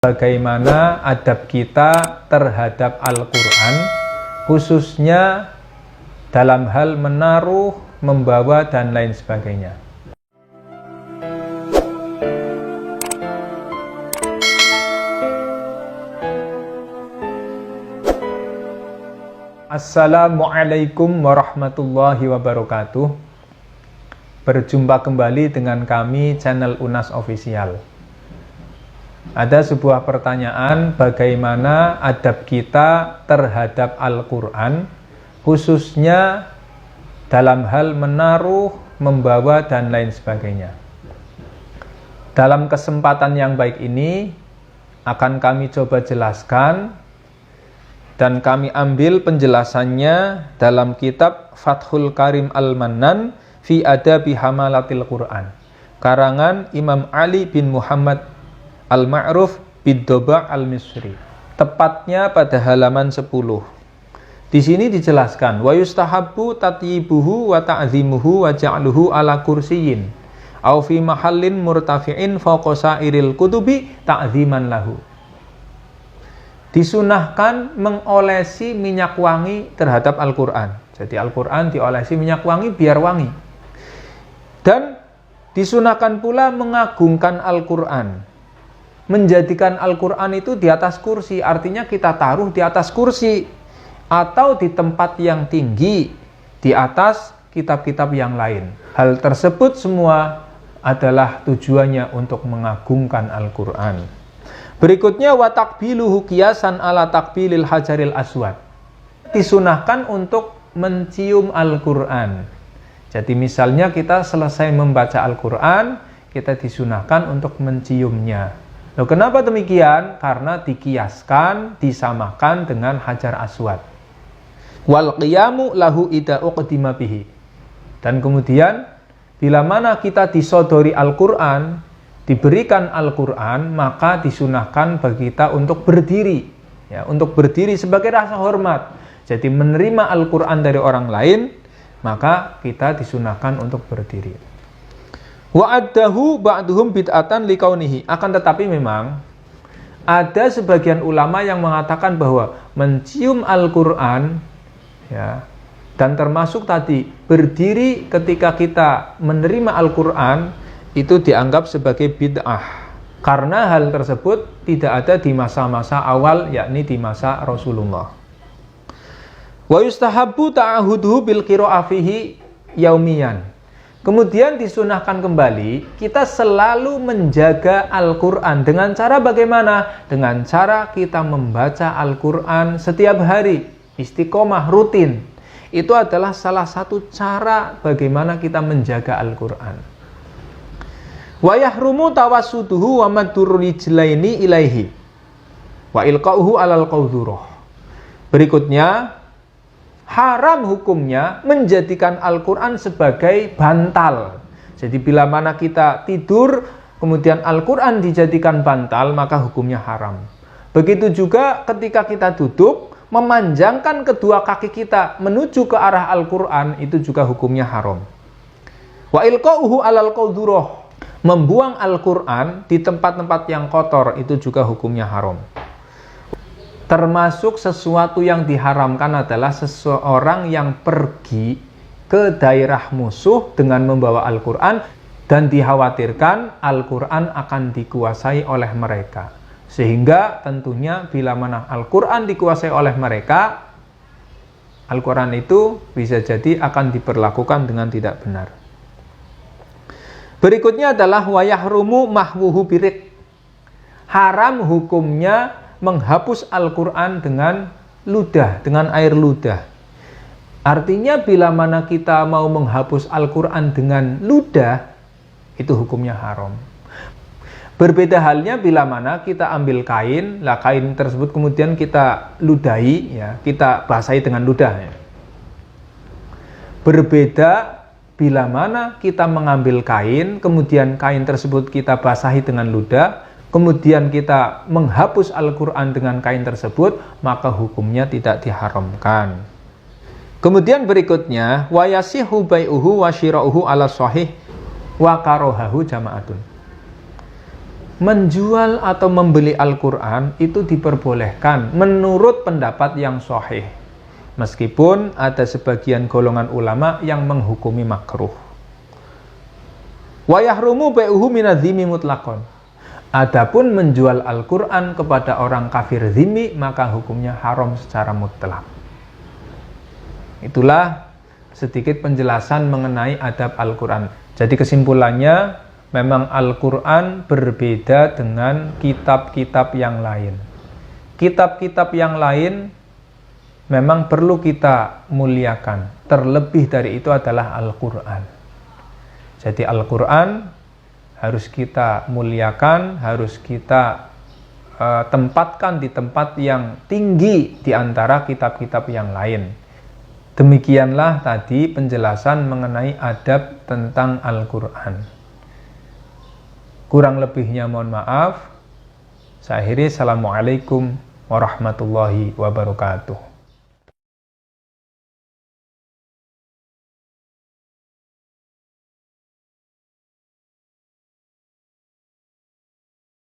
Bagaimana adab kita terhadap Al-Quran, khususnya dalam hal menaruh, membawa, dan lain sebagainya. Assalamualaikum warahmatullahi wabarakatuh. Berjumpa kembali dengan kami, channel Unas Official. Ada sebuah pertanyaan, bagaimana adab kita terhadap Al-Quran, khususnya dalam hal menaruh, membawa, dan lain sebagainya. Dalam kesempatan yang baik ini, akan kami coba jelaskan, dan kami ambil penjelasannya dalam kitab Fathul Karim Al-Mannan fi Adabi Hamalatil Quran, karangan Imam Ali bin Muhammad Al-Ma'ruf bid-Doba' Al-Misri, tepatnya pada halaman 10. Di sini dijelaskan, wa yustahabbu tatyibuhu wa ta'zimuhu wa ja'luhu ala kursiyin aw fi mahallin murtafi'in fawqa sa'iril kutubi ta'ziman lahu. Disunahkan mengolesi minyak wangi terhadap Al-Quran. Jadi Al-Quran diolesi minyak wangi biar wangi. Dan disunahkan pula mengagungkan Al-Quran, menjadikan Al-Quran itu di atas kursi, artinya kita taruh di atas kursi atau di tempat yang tinggi di atas kitab-kitab yang lain. Hal tersebut semua adalah tujuannya untuk mengagungkan Al-Quran. Berikutnya wa takbiluhu qiyasan ala takbilil hajaril aswad. Disunahkan untuk mencium Al-Quran. Jadi misalnya kita selesai membaca Al-Quran, kita disunahkan untuk menciumnya. Loh, kenapa demikian? Karena dikiaskan, disamakan dengan hajar aswad. Wal qiyamu lahu idza uqdima bihi. Dan kemudian bila mana kita disodori Al-Quran, diberikan Al-Quran, maka disunahkan bagi kita untuk berdiri, ya, untuk berdiri sebagai rasa hormat. Jadi menerima Al-Quran dari orang lain, maka kita disunahkan untuk berdiri. Wa'addahu ba'duhum bid'atan liqaunihi. Akan tetapi memang ada sebagian ulama yang mengatakan bahwa mencium Al-Quran, ya, dan termasuk tadi berdiri ketika kita menerima Al-Quran, itu dianggap sebagai bid'ah. Karena hal tersebut tidak ada di masa-masa awal, yakni di masa Rasulullah. Wa yustahabbu ta'ahuduhu bil qira'ah fihi yaumiyan. Kemudian disunahkan kembali kita selalu menjaga Al-Quran. Dengan cara bagaimana? Dengan cara kita membaca Al-Quran setiap hari, istiqomah, rutin. Itu adalah salah satu cara bagaimana kita menjaga Al-Quran. Wa yahrumu tawassuduhu wa maddur rijlaini ilaihi wa ilqa'uhu alal qawdurah. Berikutnya, haram hukumnya menjadikan Al-Quran sebagai bantal. Jadi bila mana kita tidur, kemudian Al-Quran dijadikan bantal, maka hukumnya haram. Begitu juga ketika kita duduk, memanjangkan kedua kaki kita menuju ke arah Al-Quran, itu juga hukumnya haram. Wa ilqa'uhu alal qawdurah. Membuang Al-Quran di tempat-tempat yang kotor, itu juga hukumnya haram. Termasuk sesuatu yang diharamkan adalah seseorang yang pergi ke daerah musuh dengan membawa Al-Quran dan dikhawatirkan Al-Quran akan dikuasai oleh mereka. Sehingga tentunya bila mana Al-Quran dikuasai oleh mereka, Al-Quran itu bisa jadi akan diperlakukan dengan tidak benar. Berikutnya adalah wa yahrumu mahwuhu birik. Haram hukumnya menghapus Al-Quran dengan ludah, dengan air ludah. Artinya bila mana kita mau menghapus Al-Quran dengan ludah, itu hukumnya haram. Berbeda halnya bila mana kita ambil kain, lah kain tersebut kemudian kita ludahi, ya, kita basahi dengan ludah. Ya. Berbeda bila mana kita mengambil kain, kemudian kain tersebut kita basahi dengan ludah, kemudian kita menghapus Al-Quran dengan kain tersebut, maka hukumnya tidak diharamkan. Kemudian berikutnya, wa yasihu bai'uhu wa syira'uhu ala sahih wa karohahu jama'atun. menjual atau membeli Al-Quran itu diperbolehkan menurut pendapat yang sahih. Meskipun ada sebagian golongan ulama yang menghukumi makruh. Wa yahrumu bai'uhu minadh-dhimmi mutlaqan. Adapun menjual Al-Quran kepada orang kafir dhimmi, maka hukumnya haram secara mutlak. Itulah sedikit penjelasan mengenai adab Al-Quran. Jadi kesimpulannya, memang Al-Quran berbeda dengan kitab-kitab yang lain. Kitab-kitab yang lain memang perlu kita muliakan. Terlebih dari itu adalah Al-Quran. Jadi Al-Quran harus kita muliakan, harus kita tempatkan di tempat yang tinggi di antara kitab-kitab yang lain. Demikianlah tadi penjelasan mengenai adab tentang Al-Quran. Kurang lebihnya mohon maaf. Saya akhiri. Assalamualaikum warahmatullahi wabarakatuh.